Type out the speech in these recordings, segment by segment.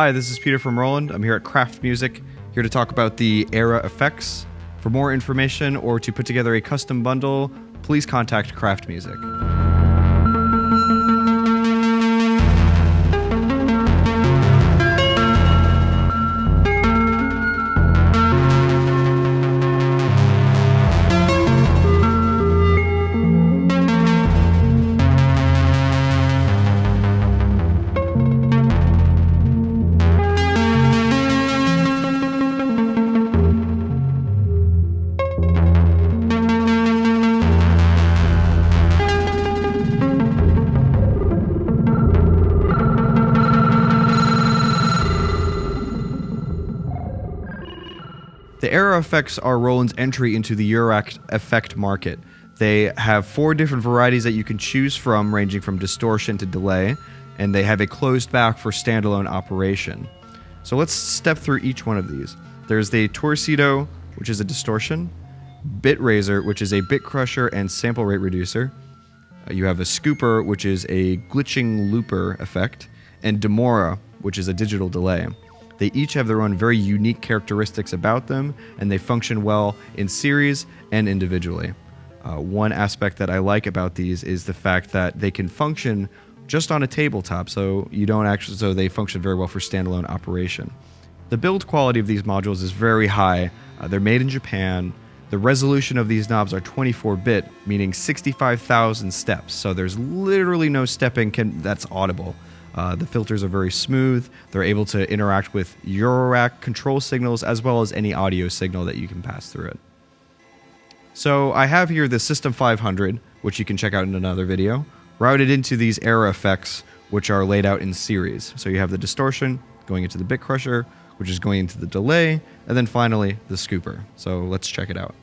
Hi, this is Peter from Roland. I'm here at Kraft Music, here to talk about the AIRA effects. For more information or to put together a custom bundle, please contact Kraft Music. The AIRA effects are Roland's entry into the Eurorack effect market. They have 4 different varieties that you can choose from, ranging from distortion to delay, and they have a closed back for standalone operation. So let's step through each one of these. There's the Torcido, which is a distortion, Bit Raiser, which is a bit crusher and sample rate reducer. You have a Scooper, which is a glitching looper effect, and Demora, which is a digital delay. They each have their own very unique characteristics about them, and they function well in series and individually. One aspect that I like about these is the fact that they can function just on a tabletop, so they function very well for standalone operation. The build quality of these modules is very high. They're made in Japan. The resolution of these knobs are 24-bit, meaning 65,000 steps, so there's literally no stepping that's audible. The filters are very smooth. They're able to interact with Eurorack control signals as well as any audio signal that you can pass through it. So I have here the System-500, which you can check out in another video, routed into these AIRA effects, which are laid out in series. So you have the distortion going into the bit crusher, which is going into the delay, and then finally the scooper. So let's check it out.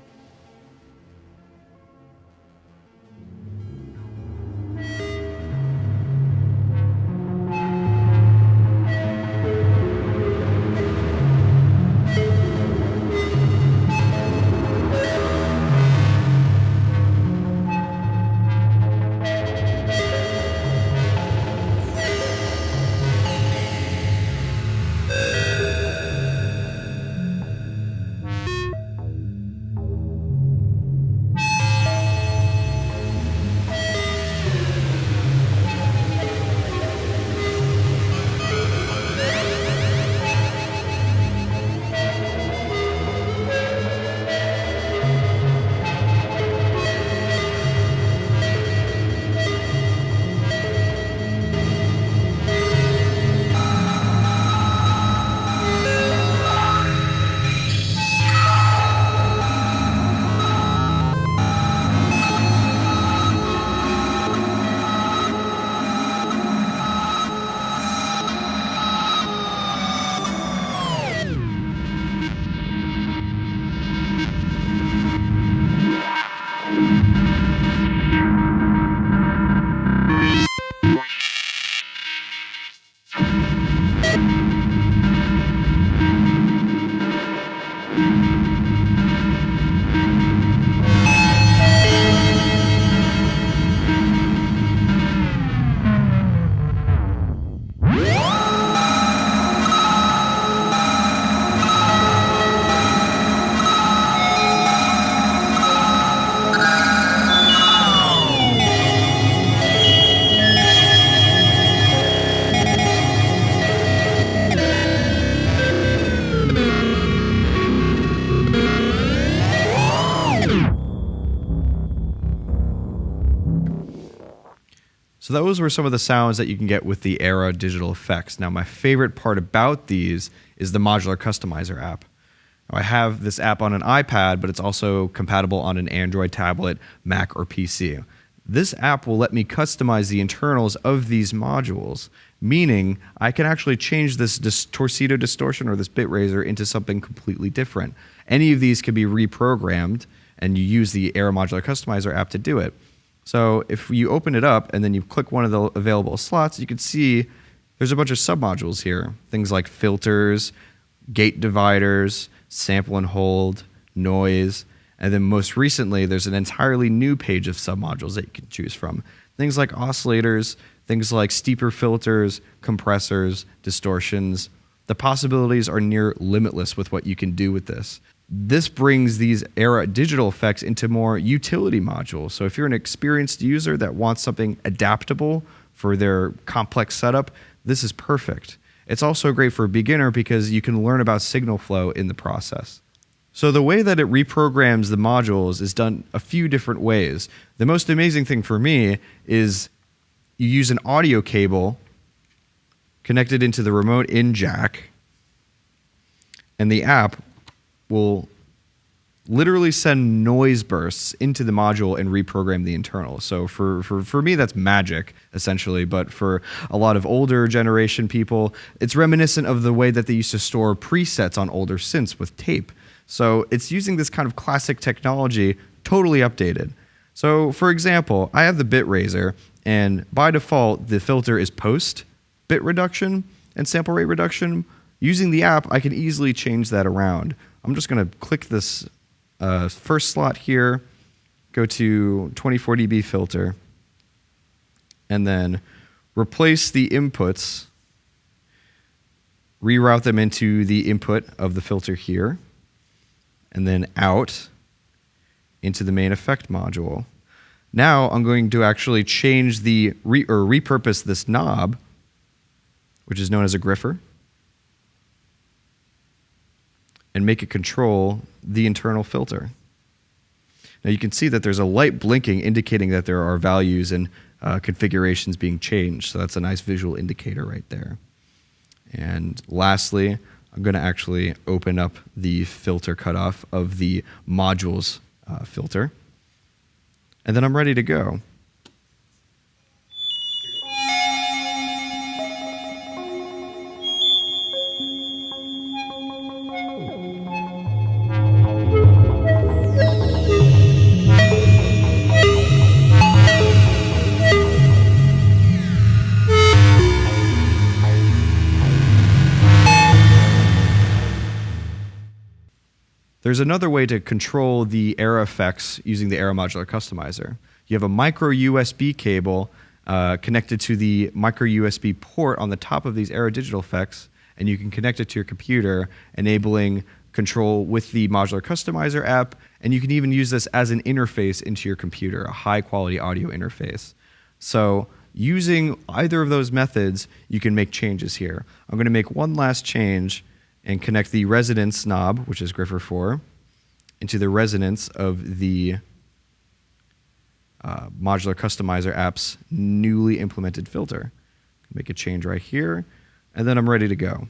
So those were some of the sounds that you can get with the AIRA digital effects. Now, my favorite part about these is the Modular Customizer app. Now, I have this app on an iPad, but it's also compatible on an Android tablet, Mac, or PC. This app will let me customize the internals of these modules, meaning I can actually change this Torcido distortion or this bit raiser into something completely different. Any of these can be reprogrammed, and you use the AIRA Modular Customizer app to do it. So if you open it up and then you click one of the available slots, you can see there's a bunch of submodules here. Things like filters, gate dividers, sample and hold, noise, and then most recently there's an entirely new page of submodules that you can choose from. Things like oscillators, things like steeper filters, compressors, distortions, The possibilities are near limitless with what you can do with this. This brings these AIRA digital effects into more utility modules. So if you're an experienced user that wants something adaptable for their complex setup, this is perfect. It's also great for a beginner because you can learn about signal flow in the process. So the way that it reprograms the modules is done a few different ways. The most amazing thing for me is you use an audio cable connected into the remote in jack, and the app will literally send noise bursts into the module and reprogram the internal. So for me, that's magic, essentially. But for a lot of older generation people, it's reminiscent of the way that they used to store presets on older synths with tape. So it's using this kind of classic technology, totally updated. So for example, I have the bit raiser, and by default, the filter is post bit reduction and sample rate reduction. Using the app, I can easily change that around. I'm just going to click this first slot here, go to 24 dB filter, and then replace the inputs, reroute them into the input of the filter here, and then out into the main effect module. Now I'm going to actually change the repurpose this knob, which is known as a griffer, and make it control the internal filter. Now you can see that there's a light blinking indicating that there are values and configurations being changed. So that's a nice visual indicator right there. And lastly, I'm going to actually open up the filter cutoff of the modules filter. And then I'm ready to go. There's another way to control the AIRA effects using the AIRA Modular Customizer. You have a MicroUSB cable connected to the MicroUSB port on the top of these AIRA digital effects, and you can connect it to your computer, enabling control with the Modular Customizer app, and you can even use this as an interface into your computer, a high-quality audio interface. So using either of those methods, you can make changes here. I'm going to make one last change and connect the resonance knob, which is griffer 4, into the resonance of the Modular Customizer app's newly implemented filter. Make a change right here, and then I'm ready to go.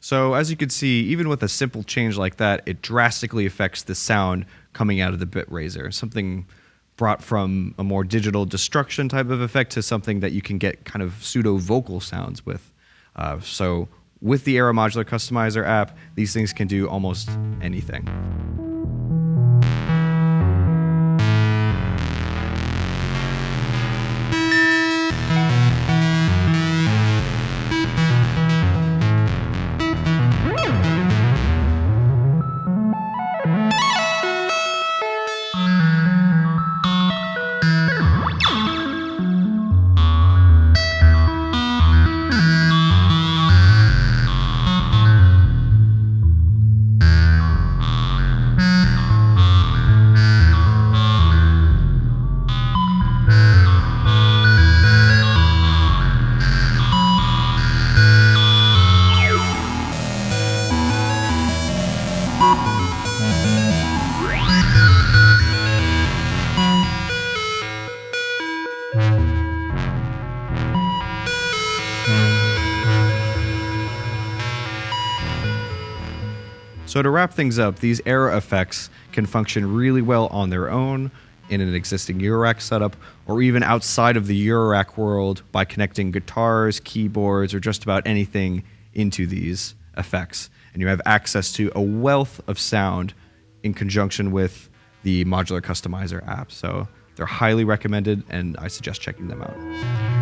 So as you can see, even with a simple change like that, it drastically affects the sound coming out of the bit raiser. Something brought from a more digital destruction type of effect to something that you can get kind of pseudo vocal sounds with. So with the AIRA Modular Customizer app, these things can do almost anything. So to wrap things up, these AIRA effects can function really well on their own in an existing Eurorack setup, or even outside of the Eurorack world by connecting guitars, keyboards, or just about anything into these effects. And you have access to a wealth of sound in conjunction with the Modular Customizer app. So they're highly recommended, and I suggest checking them out.